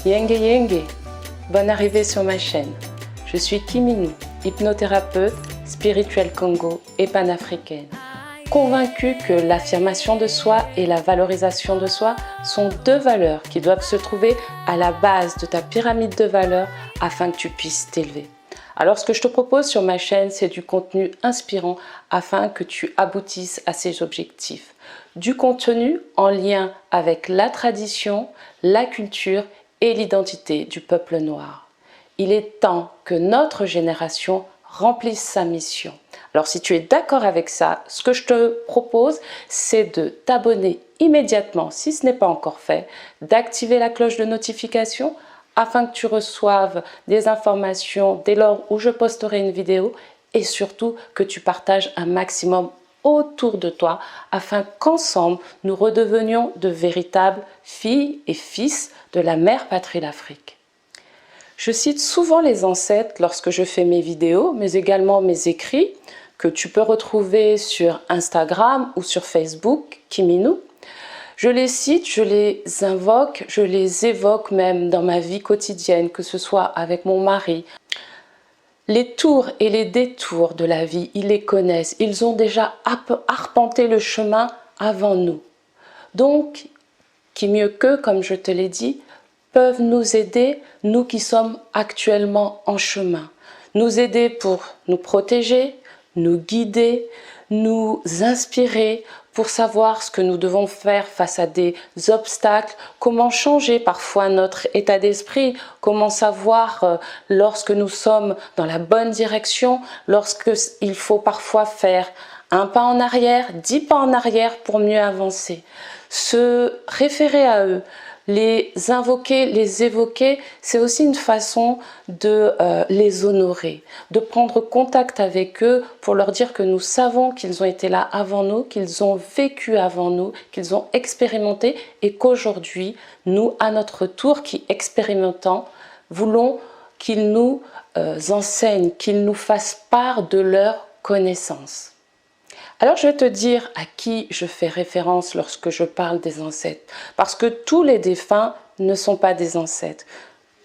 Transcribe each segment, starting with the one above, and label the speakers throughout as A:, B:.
A: Yenge Yenge, bonne arrivée sur ma chaîne. Je suis Kimini, hypnothérapeute, spirituelle Congo et panafricaine. Convaincue que l'affirmation de soi et la valorisation de soi sont deux valeurs qui doivent se trouver à la base de ta pyramide de valeurs afin que tu puisses t'élever. Alors ce que je te propose sur ma chaîne, c'est du contenu inspirant afin que tu aboutisses à ces objectifs. Du contenu en lien avec la tradition, la culture et l'identité du peuple noir. Il est temps que notre génération remplisse sa mission. Alors si tu es d'accord avec ça, ce que je te propose, c'est de t'abonner immédiatement, si ce n'est pas encore fait, d'activer la cloche de notification afin que tu reçoives des informations dès lors où je posterai une vidéo et surtout que tu partages un maximum autour de toi afin qu'ensemble nous redevenions de véritables filles et fils de la mère patrie l'Afrique. Je cite souvent les ancêtres lorsque je fais mes vidéos, mais également mes écrits que tu peux retrouver sur Instagram ou sur Facebook, Kiminou. Je les cite, je les invoque, je les évoque même dans ma vie quotidienne, que ce soit avec mon mari. Les tours et les détours de la vie, ils les connaissent, ils ont déjà arpenté le chemin avant nous. Donc, qui mieux qu'eux, comme je te l'ai dit, peuvent nous aider, nous qui sommes actuellement en chemin. Nous aider pour nous protéger, nous guider, nous inspirer pour savoir ce que nous devons faire face à des obstacles, comment changer parfois notre état d'esprit, comment savoir lorsque nous sommes dans la bonne direction, lorsqu'il faut parfois faire un pas en arrière, 10 pas en arrière pour mieux avancer. Se référer à eux, les invoquer, les évoquer, c'est aussi une façon de les honorer, de prendre contact avec eux pour leur dire que nous savons qu'ils ont été là avant nous, qu'ils ont vécu avant nous, qu'ils ont expérimenté et qu'aujourd'hui, nous, à notre tour, qui expérimentons, voulons qu'ils nous enseignent, qu'ils nous fassent part de leurs connaissances. Alors je vais te dire à qui je fais référence lorsque je parle des ancêtres. Parce que tous les défunts ne sont pas des ancêtres.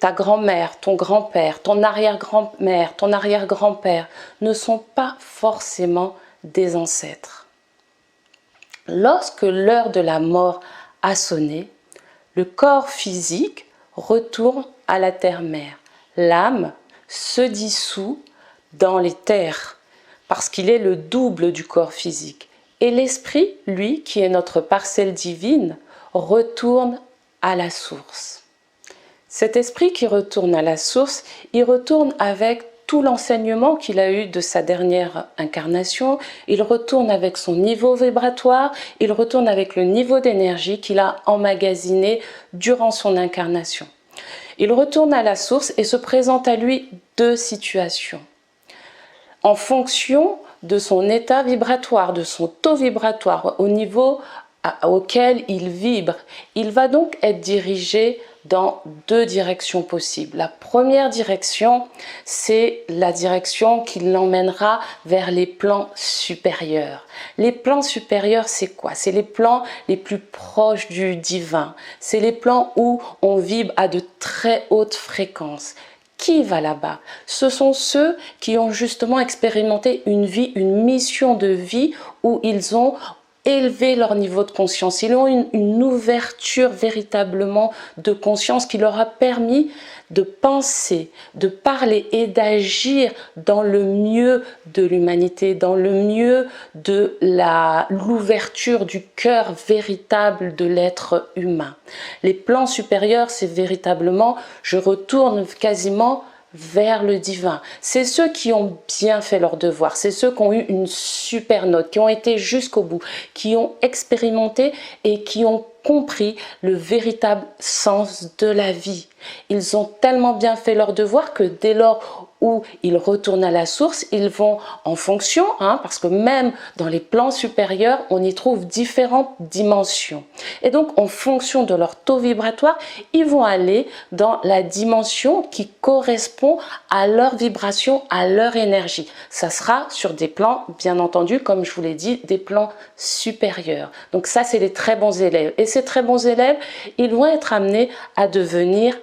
A: Ta grand-mère, ton grand-père, ton arrière-grand-mère, ton arrière-grand-père ne sont pas forcément des ancêtres. Lorsque l'heure de la mort a sonné, le corps physique retourne à la terre-mère. L'âme se dissout dans les terres, parce qu'il est le double du corps physique. Et l'esprit, lui, qui est notre parcelle divine, retourne à la source. Cet esprit qui retourne à la source, il retourne avec tout l'enseignement qu'il a eu de sa dernière incarnation, il retourne avec son niveau vibratoire, il retourne avec le niveau d'énergie qu'il a emmagasiné durant son incarnation. Il retourne à la source et se présente à lui deux situations. En fonction de son état vibratoire, de son taux vibratoire, au niveau auquel il vibre, il va donc être dirigé dans deux directions possibles. La première direction, c'est la direction qui l'emmènera vers les plans supérieurs. Les plans supérieurs, c'est quoi? C'est les plans les plus proches du divin. C'est les plans où on vibre à de très hautes fréquences. Qui va là-bas? Ce sont ceux qui ont justement expérimenté une vie, une mission de vie où ils ont élevé leur niveau de conscience. Ils ont une ouverture véritablement de conscience qui leur a permis de penser, de parler et d'agir dans le mieux de l'humanité, dans le mieux de l'ouverture du cœur véritable de l'être humain. Les plans supérieurs, c'est véritablement, je retourne quasiment vers le divin. C'est ceux qui ont bien fait leur devoir, c'est ceux qui ont eu une super note, qui ont été jusqu'au bout, qui ont expérimenté et qui ont compris le véritable sens de la vie. Ils ont tellement bien fait leur devoir que dès lors où ils retournent à la source, ils vont en fonction, parce que même dans les plans supérieurs, on y trouve différentes dimensions. Et donc, en fonction de leur taux vibratoire, ils vont aller dans la dimension qui correspond à leur vibration, à leur énergie. Ça sera sur des plans, bien entendu, comme je vous l'ai dit, des plans supérieurs. Donc ça, c'est les très bons élèves. Et ces très bons élèves, ils vont être amenés à devenir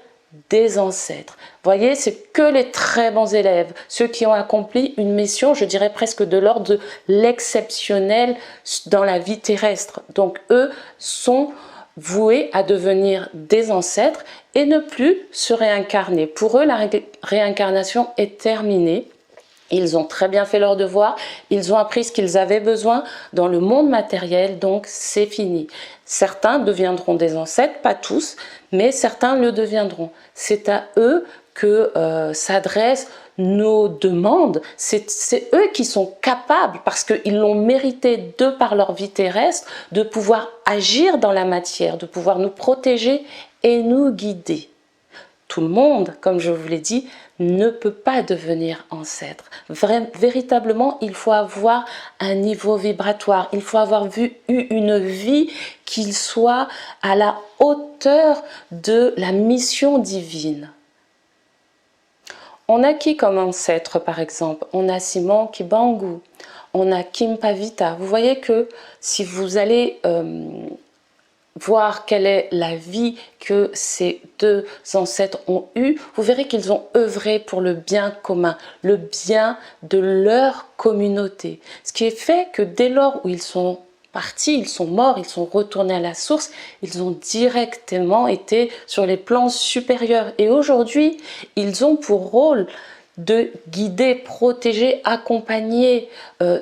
A: des ancêtres. Vous voyez, c'est que les très bons élèves, ceux qui ont accompli une mission, je dirais presque de l'ordre de l'exceptionnel dans la vie terrestre. Donc eux sont voués à devenir des ancêtres et ne plus se réincarner. Pour eux, la réincarnation est terminée. Ils ont très bien fait leur devoir, ils ont appris ce qu'ils avaient besoin dans le monde matériel, donc c'est fini. Certains deviendront des ancêtres, pas tous, mais certains le deviendront. C'est à eux que s'adressent nos demandes, c'est eux qui sont capables, parce qu'ils l'ont mérité de par leur vie terrestre, de pouvoir agir dans la matière, de pouvoir nous protéger et nous guider. Tout le monde, comme je vous l'ai dit, ne peut pas devenir ancêtre. Véritablement, il faut avoir un niveau vibratoire, il faut avoir eu une vie qui soit à la hauteur de la mission divine. On a qui comme ancêtre, par exemple? On a Simon Kibangu, on a Kim Pavita. Vous voyez que si vous allez voir quelle est la vie que ces deux ancêtres ont eue, vous verrez qu'ils ont œuvré pour le bien commun, le bien de leur communauté. Ce qui est fait que dès lors où ils sont partis, ils sont morts, ils sont retournés à la source, ils ont directement été sur les plans supérieurs. Et aujourd'hui, ils ont pour rôle de guider, protéger, accompagner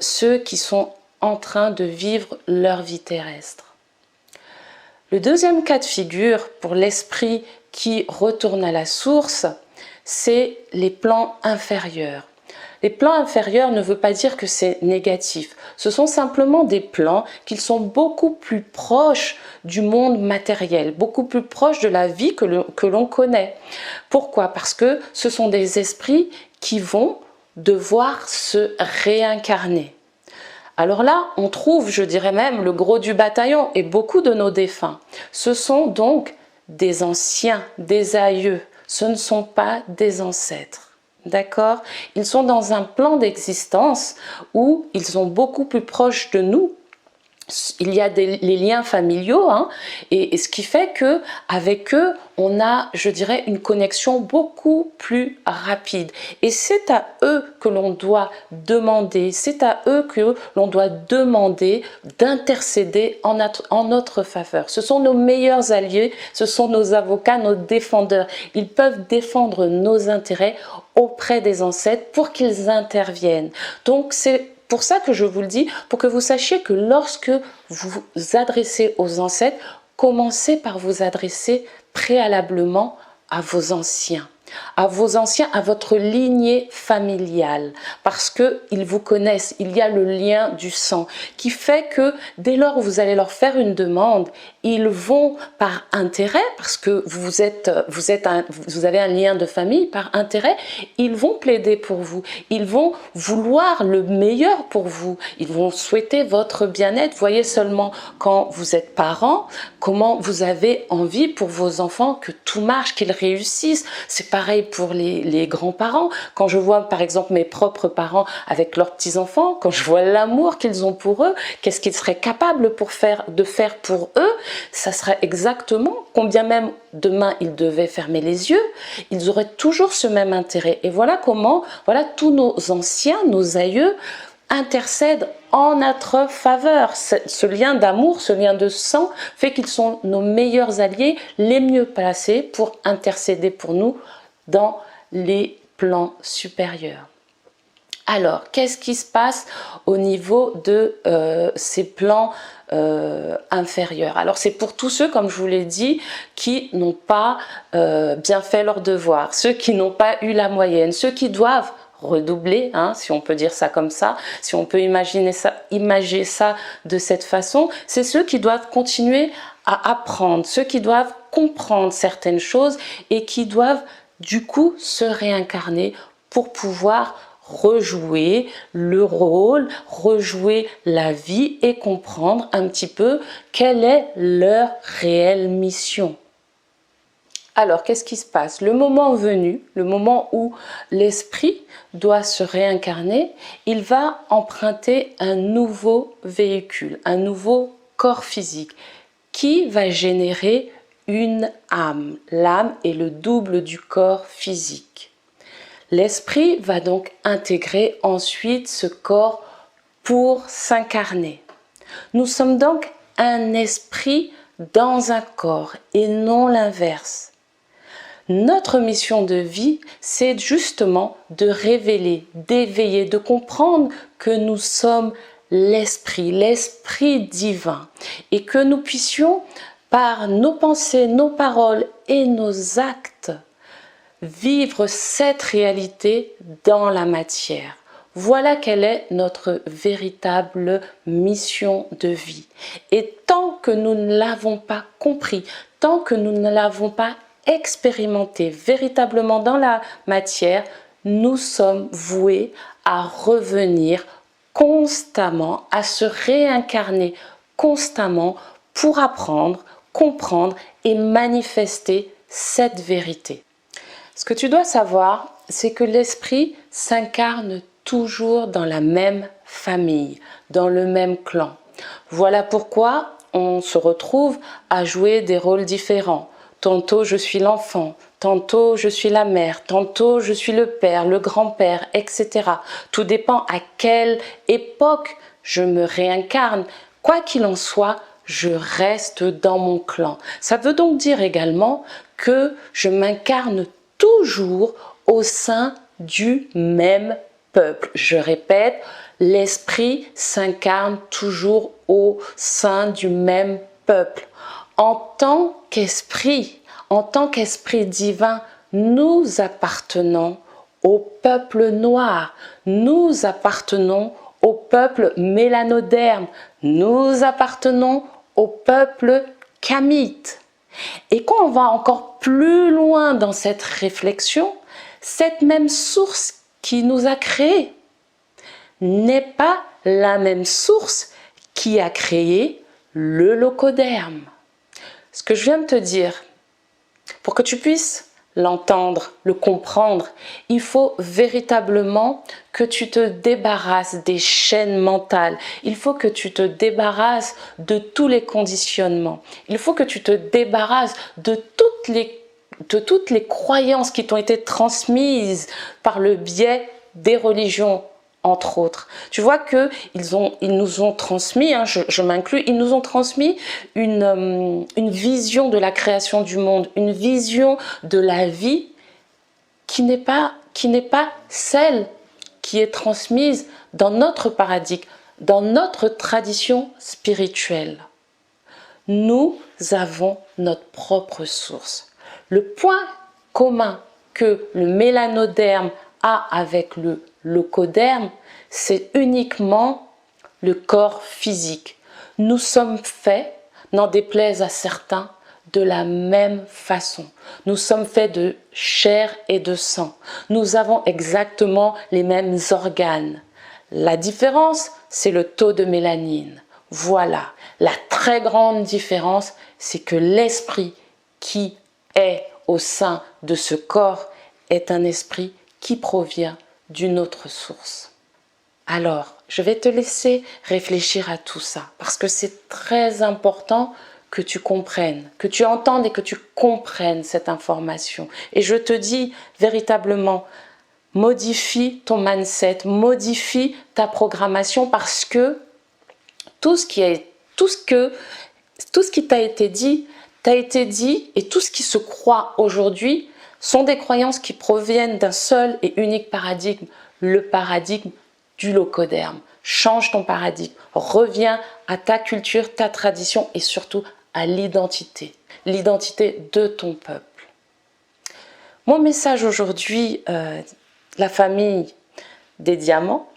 A: ceux qui sont en train de vivre leur vie terrestre. Le deuxième cas de figure pour l'esprit qui retourne à la source, c'est les plans inférieurs. Les plans inférieurs ne veut pas dire que c'est négatif. Ce sont simplement des plans qui sont beaucoup plus proches du monde matériel, beaucoup plus proches de la vie que l'on connaît. Pourquoi? Parce que ce sont des esprits qui vont devoir se réincarner. Alors là, on trouve, je dirais même, le gros du bataillon et beaucoup de nos défunts. Ce sont donc des anciens, des aïeux, ce ne sont pas des ancêtres. D'accord? Ils sont dans un plan d'existence où ils sont beaucoup plus proches de nous. Il y a les liens familiaux, et ce qui fait que avec eux, on a, je dirais, une connexion beaucoup plus rapide. Et c'est à eux que l'on doit demander, c'est à eux que l'on doit demander d'intercéder en notre faveur. Ce sont nos meilleurs alliés, ce sont nos avocats, nos défendeurs. Ils peuvent défendre nos intérêts auprès des ancêtres pour qu'ils interviennent. Donc c'est pour ça que je vous le dis, pour que vous sachiez que lorsque vous vous adressez aux ancêtres, commencez par vous adresser préalablement à vos anciens, à votre lignée familiale, parce qu'ils vous connaissent, il y a le lien du sang, qui fait que dès lors où vous allez leur faire une demande, ils vont par intérêt, parce que vous avez un lien de famille, par intérêt, ils vont plaider pour vous, ils vont vouloir le meilleur pour vous, ils vont souhaiter votre bien-être. Voyez seulement quand vous êtes parent, comment vous avez envie pour vos enfants que tout marche, qu'ils réussissent. C'est pareil pour les grands-parents. Quand je vois par exemple mes propres parents avec leurs petits-enfants, quand je vois l'amour qu'ils ont pour eux, qu'est-ce qu'ils seraient capables de faire pour eux, ça serait exactement, combien même demain ils devaient fermer les yeux, ils auraient toujours ce même intérêt. Et voilà comment, voilà tous nos anciens, nos aïeux intercèdent en notre faveur. Ce lien d'amour, ce lien de sang fait qu'ils sont nos meilleurs alliés, les mieux placés pour intercéder pour nous dans les plans supérieurs. Alors, qu'est-ce qui se passe au niveau de ces plans inférieurs? Alors, c'est pour tous ceux, comme je vous l'ai dit, qui n'ont pas bien fait leur devoir, ceux qui n'ont pas eu la moyenne, ceux qui doivent redoubler, si on peut dire ça comme ça, si on peut imaginer ça de cette façon, c'est ceux qui doivent continuer à apprendre, ceux qui doivent comprendre certaines choses et qui doivent du coup se réincarner pour pouvoir rejouer le rôle, rejouer la vie et comprendre un petit peu quelle est leur réelle mission. Alors, qu'est-ce qui se passe? Le moment venu, le moment où l'esprit doit se réincarner, il va emprunter un nouveau véhicule, un nouveau corps physique qui va générer une âme. L'âme est le double du corps physique. L'esprit va donc intégrer ensuite ce corps pour s'incarner. Nous sommes donc un esprit dans un corps et non l'inverse. Notre mission de vie, c'est justement de révéler, d'éveiller, de comprendre que nous sommes l'esprit divin et que nous puissions, par nos pensées, nos paroles et nos actes, vivre cette réalité dans la matière. Voilà quelle est notre véritable mission de vie. Et tant que nous ne l'avons pas compris, tant que nous ne l'avons pas expérimenté véritablement dans la matière, nous sommes voués à revenir constamment, à se réincarner constamment pour apprendre, comprendre et manifester cette vérité. Ce que tu dois savoir, c'est que l'esprit s'incarne toujours dans la même famille, dans le même clan. Voilà pourquoi on se retrouve à jouer des rôles différents. Tantôt je suis l'enfant, tantôt je suis la mère, tantôt je suis le père, le grand-père, etc. Tout dépend à quelle époque je me réincarne. Quoi qu'il en soit, je reste dans mon clan. Ça veut donc dire également que je m'incarne toujours au sein du même peuple. Je répète, l'esprit s'incarne toujours au sein du même peuple. En tant qu'esprit divin, nous appartenons au peuple noir, nous appartenons au peuple mélanoderme, nous appartenons au peuple kamite. Et quand on va encore plus loin dans cette réflexion, cette même source qui nous a créés n'est pas la même source qui a créé le locoderme. Ce que je viens de te dire, pour que tu puisses l'entendre, le comprendre, il faut véritablement que tu te débarrasses des chaînes mentales. Il faut que tu te débarrasses de tous les conditionnements. Il faut que tu te débarrasses de toutes les croyances qui t'ont été transmises par le biais des religions, entre autres. Tu vois qu'ils nous ont transmis, je m'inclus, ils nous ont transmis une vision de la création du monde, une vision de la vie qui n'est pas celle qui est transmise dans notre paradigme, dans notre tradition spirituelle. Nous avons notre propre source. Le point commun que le mélanoderme a avec le locoderme, c'est uniquement le corps physique. Nous sommes faits, n'en déplaise à certains, de la même façon. Nous sommes faits de chair et de sang. Nous avons exactement les mêmes organes. La différence, c'est le taux de mélanine. Voilà, la très grande différence, c'est que l'esprit qui est au sein de ce corps est un esprit qui provient d'une autre source. Alors, je vais te laisser réfléchir à tout ça parce que c'est très important que tu comprennes, que tu entendes et que tu comprennes cette information. Et je te dis véritablement, modifie ton mindset, modifie ta programmation parce que tout ce qui t'a été dit et tout ce qui se croit aujourd'hui sont des croyances qui proviennent d'un seul et unique paradigme, le paradigme du locoderme. Change ton paradigme, reviens à ta culture, ta tradition et surtout à l'identité de ton peuple. Mon message aujourd'hui, la famille des diamants,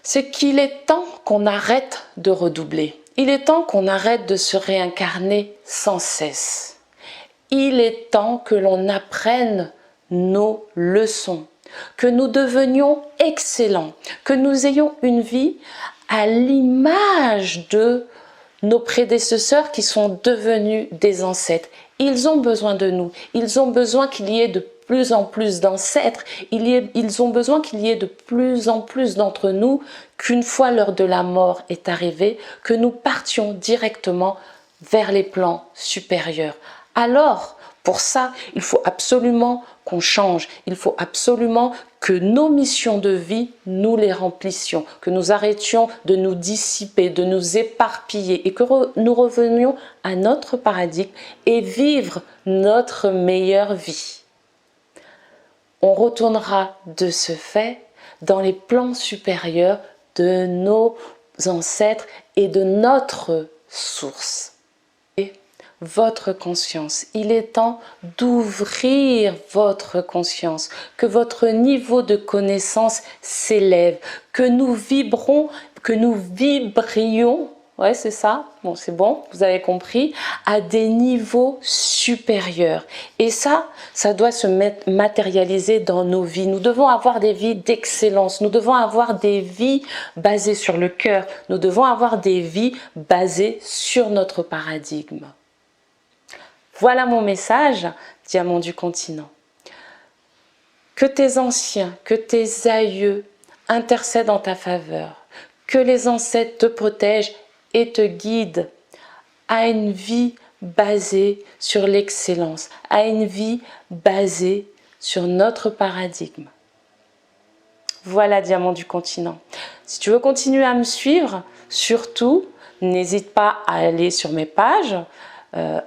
A: c'est qu'il est temps qu'on arrête de redoubler. Il est temps qu'on arrête de se réincarner sans cesse. Il est temps que l'on apprenne nos leçons. que nous devenions excellents, que nous ayons une vie à l'image de nos prédécesseurs qui sont devenus des ancêtres. Ils ont besoin de nous, ils ont besoin qu'il y ait de plus en plus d'ancêtres, ils ont besoin qu'il y ait de plus en plus d'entre nous, qu'une fois l'heure de la mort est arrivée, que nous partions directement vers les plans supérieurs. Alors, pour ça, il faut absolument qu'on change, il faut absolument que nos missions de vie, nous les remplissions, que nous arrêtions de nous dissiper, de nous éparpiller et que nous revenions à notre paradigme et vivre notre meilleure vie. On retournera de ce fait dans les plans supérieurs de nos ancêtres et de notre source. Votre conscience. Il est temps d'ouvrir votre conscience, que votre niveau de connaissance s'élève, que nous vibrions, ouais c'est ça, bon c'est bon, vous avez compris, à des niveaux supérieurs. Et ça doit se matérialiser dans nos vies. Nous devons avoir des vies d'excellence, nous devons avoir des vies basées sur le cœur, nous devons avoir des vies basées sur notre paradigme. Voilà mon message, diamant du continent. Que tes anciens, que tes aïeux intercèdent en ta faveur, que les ancêtres te protègent et te guident à une vie basée sur l'excellence, à une vie basée sur notre paradigme. Voilà, diamant du continent. Si tu veux continuer à me suivre, surtout, n'hésite pas à aller sur mes pages,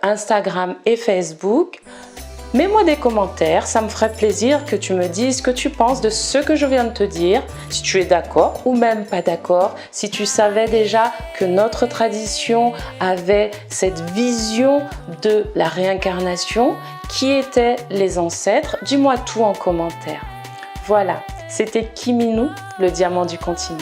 A: Instagram et Facebook. Mets-moi des commentaires, ça me ferait plaisir que tu me dises ce que tu penses de ce que je viens de te dire, si tu es d'accord ou même pas d'accord, si tu savais déjà que notre tradition avait cette vision de la réincarnation, qui étaient les ancêtres, dis-moi tout en commentaire. Voilà, c'était Kiminou, le diamant du continent.